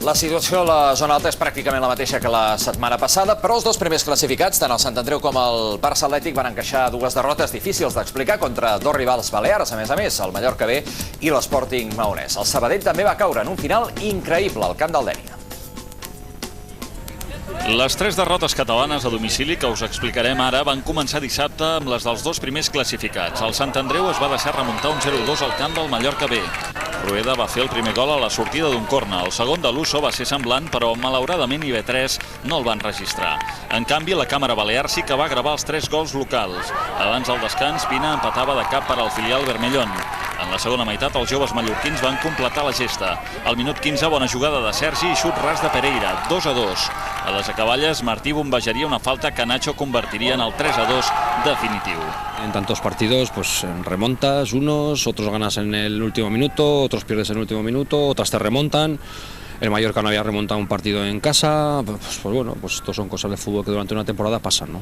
La situació a la zona alta és pràcticament la mateixa que la setmana passada, però els dos primers classificats, tant el Sant Andreu com el Barça Atlètic, van encaixar dues derrotes difícils d'explicar contra dos rivals balears, a més, el Mallorca B i l'Sporting Maonès. El Sabadell també va caure en un final increïble al camp del Dénia. Les tres derrotes catalanes a domicili que us explicarem ara van començar dissabte amb les dels dos primers classificats. El Sant Andreu es va deixar remuntar un 0-2 al camp del Mallorca B. Rueda va fer el primer gol a la sortida d'un corna. El segon de l'Uso va ser semblant, però malauradament IB3 no el van registrar. En canvi, la càmera balear sí que va gravar els tres gols locals. Abans del descans, Pina empatava de cap per al filial Vermellón. En la segona meitat, els joves mallorquins van completar la gesta. Al minut 15, bona jugada de Sergi i xut ras de Pereira, 2-2. A les acaballes, Martí bombejaria una falta que Nacho convertiria en el 3-2 definitiu. En tantos partidos, pues remontas unos, otros ganas en el último minuto, otros pierdes en el último minuto, otras te remontan. El Mallorca no había remontado un partido en casa. Pues bueno, pues esto son cosas de fútbol que durante una temporada pasan, ¿no?